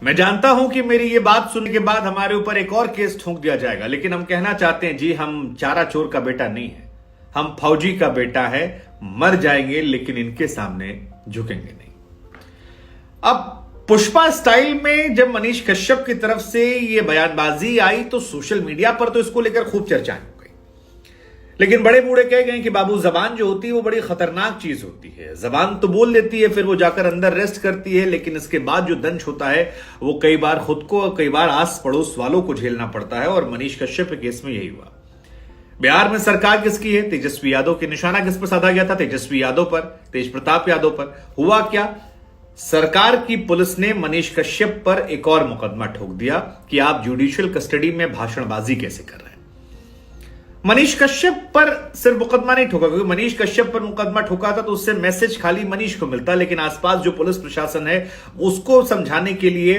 मैं जानता हूं कि मेरी ये बात सुनने के बाद हमारे ऊपर एक और केस ठोक दिया जाएगा, लेकिन हम कहना चाहते हैं जी, हम चारा चोर का बेटा नहीं है, हम फौजी का बेटा है। मर जाएंगे लेकिन इनके सामने झुकेंगे नहीं। अब पुष्पा स्टाइल में जब मनीष कश्यप की तरफ से ये बयानबाजी आई तो सोशल मीडिया पर तो इसको लेकर खूब चर्चाएं हो गई, लेकिन बड़े बूढ़े कह गए कि बाबू, जबान जो होती है वो बड़ी खतरनाक चीज होती है। जबान तो बोल देती है, फिर वो जाकर अंदर रेस्ट करती है, लेकिन इसके बाद जो दंश होता है वो कई बार खुद को, कई बार आस पड़ोस वालों को झेलना पड़ता है। और मनीष कश्यप के केस में यही हुआ। बिहार में सरकार किसकी है? तेजस्वी यादव के। निशाना किस पर साधा गया था? तेजस्वी यादव पर, तेज प्रताप यादव पर। हुआ क्या? सरकार की पुलिस ने मनीष कश्यप पर एक और मुकदमा ठोक दिया कि आप जुडिशियल कस्टडी में भाषणबाजी कैसे कर रहे हैं। मनीष कश्यप पर सिर्फ मुकदमा नहीं ठोका, क्योंकि मनीष कश्यप पर मुकदमा ठोका था तो उससे मैसेज खाली मनीष को मिलता, लेकिन आसपास जो पुलिस प्रशासन है उसको समझाने के लिए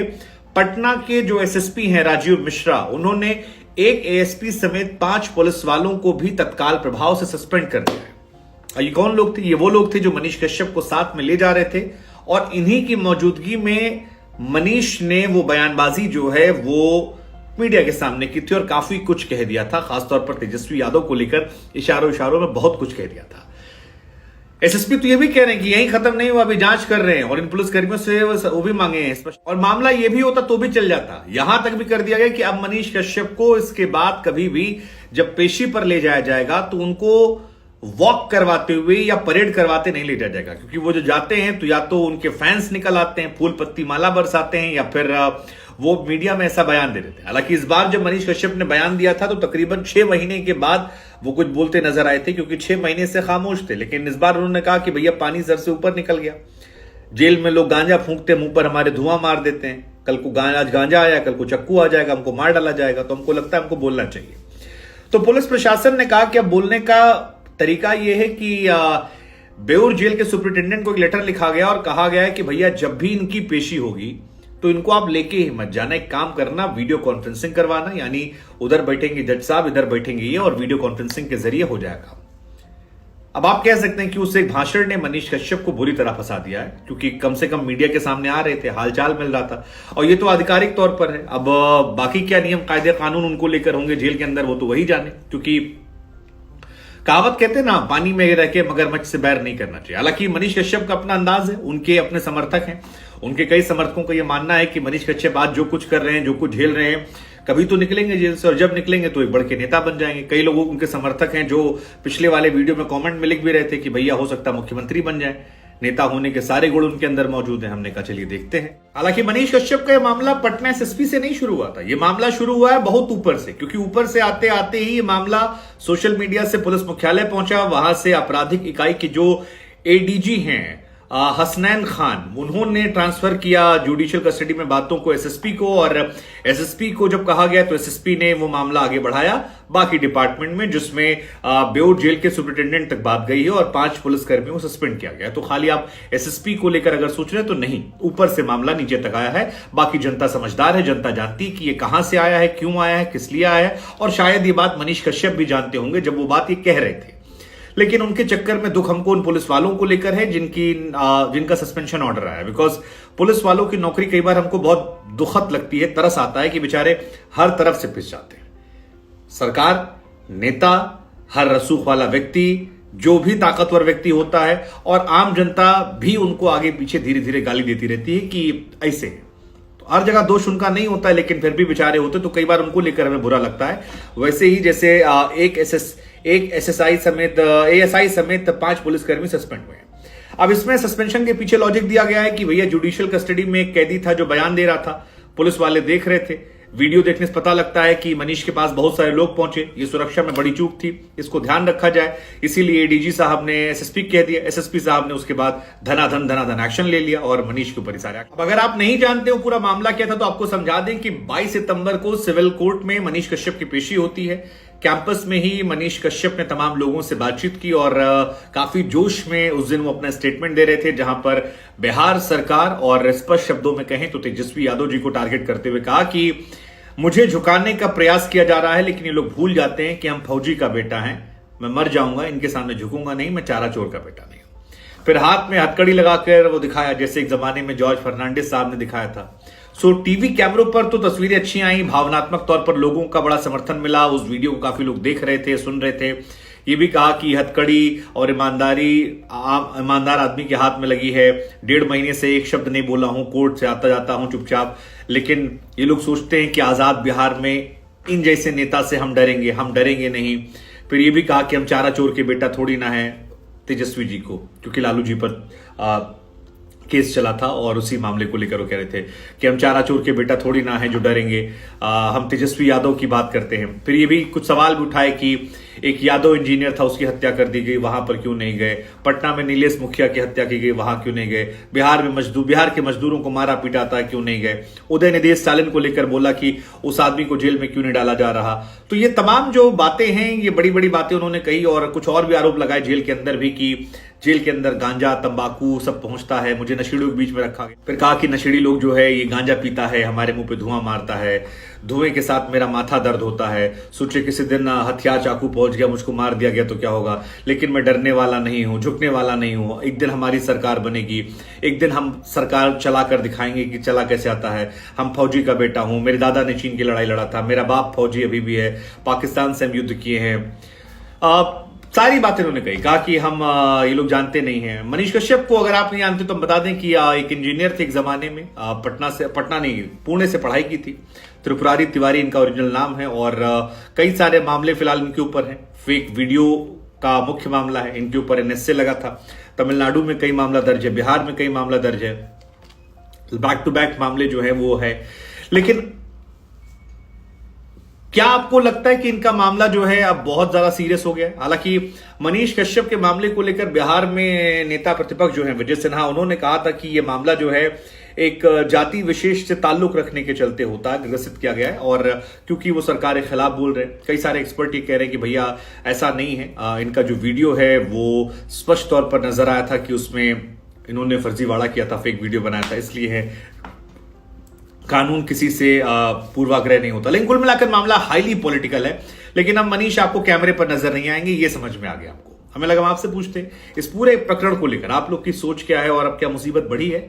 पटना के जो एसएसपी हैं राजीव मिश्रा, उन्होंने एक एएसपी समेत 5 पुलिस वालों को भी तत्काल प्रभाव से सस्पेंड कर दिया है। ये कौन लोग थे? ये वो लोग थे जो मनीष कश्यप को साथ में ले जा रहे थे, और इन्हीं की मौजूदगी में मनीष ने वो बयानबाजी जो है वो मीडिया के सामने की थी और काफी कुछ कह दिया था। खासतौर पर तेजस्वी यादव को लेकर इशारों में बहुत कुछ कह दिया था। एसएसपी तो ये भी कह रहे हैं कि यही खत्म नहीं हुआ, अभी जांच कर रहे हैं, और इन पुलिसकर्मियों से वो भी मांगे हैं स्पष्ट। और मामला ये भी होता तो भी चल जाता। यहां तक भी कर दिया गया कि अब मनीष कश्यप को इसके बाद कभी भी जब पेशी पर ले जाया जाएगा तो उनको वॉक करवाते हुए या परेड करवाते नहीं ले जाया जाएगा, क्योंकि वो जो जाते हैं तो या तो उनके फैंस निकल आते हैं, फूल पत्ती माला बरसाते हैं, या फिर वो मीडिया में ऐसा बयान दे देते हैं। हालांकि इस बार जब मनीष कश्यप ने बयान दिया था तो तकरीबन 6 महीने के बाद वो कुछ बोलते नजर आए थे, क्योंकि 6 महीने से खामोश थे। लेकिन इस बार उन्होंने कहा कि भैया पानी सर से ऊपर निकल गया, जेल में लोग गांजा फूंकते, मुंह पर हमारे धुआं मार देते हैं, कल को आज गांजा आया, कल को चक्कू आ जाएगा, हमको मार डाला जाएगा, तो हमको लगता है हमको बोलना चाहिए। तो पुलिस प्रशासन ने कहा कि अब बोलने का तरीका यह है कि बेउर जेल के सुपरिटेंडेंट को एक लेटर लिखा गया और कहा गया है कि भैया जब भी इनकी पेशी होगी तो इनको आप लेके ही मत जाना, एक काम करना, वीडियो कॉन्फ्रेंसिंग करवाना, यानी उधर बैठेंगे जज साहब, इधर बैठेंगे ये, और वीडियो कॉन्फ्रेंसिंग के जरिए हो जाएगा। अब आप कह सकते हैं कि उस एक भाषण ने मनीष कश्यप को बुरी तरह फंसा दिया है, क्योंकि कम से कम मीडिया के सामने आ रहे थे, हालचाल मिल रहा था, और ये तो आधिकारिक तौर पर है। अब बाकी क्या नियम कायदे कानून उनको लेकर होंगे जेल के अंदर, वो तो वही जाने, क्योंकि कहावत कहते हैं ना, पानी में रह के मगरमच्छ से बैर नहीं करना चाहिए। हालांकि मनीष कश्यप का अपना अंदाज है, उनके अपने समर्थक हैं, उनके कई समर्थकों का यह मानना है कि मनीष कश्यप आज जो कुछ कर रहे हैं, जो कुछ झेल रहे हैं, कभी तो निकलेंगे जेल से, और जब निकलेंगे तो एक बड़ के नेता बन जाएंगे। कई लोगों उनके समर्थक हैं जो पिछले वाले वीडियो में कमेंट में लिख भी रहे थे कि भैया हो सकता है मुख्यमंत्री बन जाए, नेता होने के सारे गुण उनके अंदर मौजूद हैं। हमने कहा चलिए देखते हैं। हालांकि मनीष कश्यप का यह मामला पटना एसएसपी से नहीं शुरू हुआ था, यह मामला शुरू हुआ है बहुत ऊपर से, क्योंकि ऊपर से आते आते ही ये मामला सोशल मीडिया से पुलिस मुख्यालय पहुंचा। वहां से आपराधिक इकाई की जो एडीजी हैं हसनैन खान, उन्होंने ट्रांसफर किया जुडिशियल कस्टडी में बातों को एसएसपी को, और एसएसपी को जब कहा गया तो एसएसपी ने वो मामला आगे बढ़ाया बाकी डिपार्टमेंट में, जिसमें बेउर जेल के सुपरिटेंडेंट तक बात गई है और 5 पुलिसकर्मियों को सस्पेंड किया गया। तो खाली आप एसएसपी को लेकर अगर सोच रहे हैं तो नहीं, ऊपर से मामला नीचे तक आया है। बाकी जनता समझदार है, जनता जानती कि ये कहां से आया है, क्यों आया है, किस लिए आया है, और शायद ये बात मनीष कश्यप भी जानते होंगे जब वो बात ये कह रहे थे। लेकिन उनके चक्कर में दुख हमको उन पुलिस वालों को लेकर है जिनका सस्पेंशन ऑर्डर आया है। बिकॉज पुलिस वालों की नौकरी कई बार हमको बहुत दुखद लगती है, तरस आता है कि बेचारे हर तरफ से पिस जाते हैं। सरकार, नेता, हर रसूख वाला व्यक्ति, जो भी ताकतवर व्यक्ति होता है, और आम जनता भी उनको आगे पीछे धीरे धीरे गाली देती रहती है कि ऐसे है। तो हर जगह दोष उनका नहीं होता है, लेकिन फिर भी बेचारे होते तो कई बार उनको लेकर हमें बुरा लगता है। वैसे ही जैसे एक एएसआई समेत 5 पुलिसकर्मी सस्पेंड हुए हैं। अब इसमें सस्पेंशन के पीछे लॉजिक दिया गया है कि भैया जुडिशियल कस्टडी में एक कैदी था जो बयान दे रहा था, पुलिस वाले देख रहे थे, वीडियो देखने से पता लगता है कि मनीष के पास बहुत सारे लोग पहुंचे, ये सुरक्षा में बड़ी चूक थी, इसको ध्यान रखा जाए, इसीलिए एडीजी साहब ने एसएसपी कह दिया, एसएसपी साहब ने उसके बाद धनाधन एक्शन ले लिया और मनीष के ऊपर सारे। अब अगर आप नहीं जानते हो पूरा मामला क्या था तो आपको समझा दें कि 22 सितंबर को सिविल कोर्ट में मनीष कश्यप की पेशी होती है। कैंपस में ही मनीष कश्यप ने तमाम लोगों से बातचीत की और काफी जोश में उस दिन वो अपना स्टेटमेंट दे रहे थे, जहां पर बिहार सरकार और स्पष्ट शब्दों में कहें तो तेजस्वी यादव जी को टारगेट करते हुए कहा कि मुझे झुकाने का प्रयास किया जा रहा है, लेकिन ये लोग भूल जाते हैं कि हम फौजी का बेटा हैं, मैं मर जाऊंगा, इनके सामने झुकूंगा नहीं, मैं चारा चोर का बेटा नहीं हूं। फिर हाथ में हथकड़ी लगाकर वो दिखाया, जैसे एक जमाने में जॉर्ज फर्नांडिस साहब ने दिखाया था। सो टीवी कैमरों पर तो तस्वीरें अच्छी आई, भावनात्मक तौर पर लोगों का बड़ा समर्थन मिला, उस वीडियो को काफी लोग देख रहे थे, सुन रहे थे। ये भी कहा कि हथकड़ी और ईमानदार आदमी के हाथ में लगी है। 1.5 महीने से एक शब्द नहीं बोला हूं, कोर्ट से आता जाता हूं चुपचाप। लेकिन ये लोग सोचते हैं कि आजाद बिहार में इन जैसे नेता से हम डरेंगे नहीं। फिर ये भी कहा कि हम चारा चोर के बेटा थोड़ी ना है तेजस्वी जी को, क्योंकि लालू जी पर केस चला था और उसी मामले को लेकर वो कह रहे थे कि हम चारा चोर के बेटा थोड़ी ना है जो डरेंगे, हम तेजस्वी यादव की बात करते हैं। फिर ये भी कुछ सवाल भी उठाए कि एक यादव इंजीनियर था, उसकी हत्या कर दी गई, वहां पर क्यों नहीं गए? पटना में नीलेश मुखिया की हत्या की गई, वहां क्यों नहीं गए? बिहार के मजदूरों को मारा पीटा था, क्यों नहीं गए? उदयनिधि स्टालिन को लेकर बोला कि उस आदमी को जेल में क्यों नहीं डाला जा रहा? तो ये तमाम जो बातें हैं, ये बड़ी बड़ी बातें उन्होंने कही और कुछ और भी आरोप लगाए जेल के अंदर भी कि जेल के अंदर गांजा तंबाकू सब पहुंचता है, मुझे नशेड़ियों के बीच में रखा गया। फिर कहा कि नशेड़ी लोग जो है ये गांजा पीता है, हमारे मुंह पे धुआं मारता है, धुएं के साथ मेरा माथा दर्द होता है, सोचे किसी दिन हथियार चाकू पहुंच गया, मुझको मार दिया गया तो क्या होगा? लेकिन मैं डरने वाला नहीं हूं, झुकने वाला नहीं हूं। एक दिन हमारी सरकार बनेगी, एक दिन हम सरकार चला कर दिखाएंगे कि चला कैसे आता है। हम फौजी का बेटा हूं, मेरे दादा ने चीन की लड़ाई लड़ा था, मेरा बाप फौजी अभी भी है, पाकिस्तान से हम युद्ध किए हैं। सारी बातें उन्होंने कही। कहा कि हम ये लोग जानते नहीं हैं। मनीष कश्यप को अगर आप नहीं जानते तो हम बता दें कि एक इंजीनियर थे एक जमाने में, पुणे से पढ़ाई की थी। त्रिपुरारी तिवारी इनका ओरिजिनल नाम है और कई सारे मामले फिलहाल इनके ऊपर हैं। फेक वीडियो का मुख्य मामला है, इनके ऊपर एनएसए लगा था। तमिलनाडु में कई मामला दर्ज है, बिहार में कई मामला दर्ज है, बैक टू बैक मामले जो है वो है। लेकिन क्या आपको लगता है कि इनका मामला जो है अब बहुत ज्यादा सीरियस हो गया है? हालांकि मनीष कश्यप के मामले को लेकर बिहार में नेता प्रतिपक्ष जो है विजय सिन्हा, उन्होंने कहा था कि यह मामला जो है एक जाति विशेष से ताल्लुक रखने के चलते होता है, ग्रसित किया गया है और क्योंकि वो सरकार के खिलाफ बोल रहे हैं। कई सारे एक्सपर्ट ये कह रहे हैं कि भैया ऐसा नहीं है, इनका जो वीडियो है वो स्पष्ट तौर पर नजर आया था कि उसमें इन्होंने फर्जीवाड़ा किया था, फेक वीडियो बनाया था, इसलिए है कानून किसी से पूर्वाग्रह नहीं होता। लेकिन कुल मिलाकर मामला हाईली पॉलिटिकल है। लेकिन अब मनीष आपको कैमरे पर नजर नहीं आएंगे, ये समझ में आ गया आपको। हमें लगा हम आपसे पूछते इस पूरे प्रकरण को लेकर आप लोग की सोच क्या है और अब क्या मुसीबत बढ़ी है?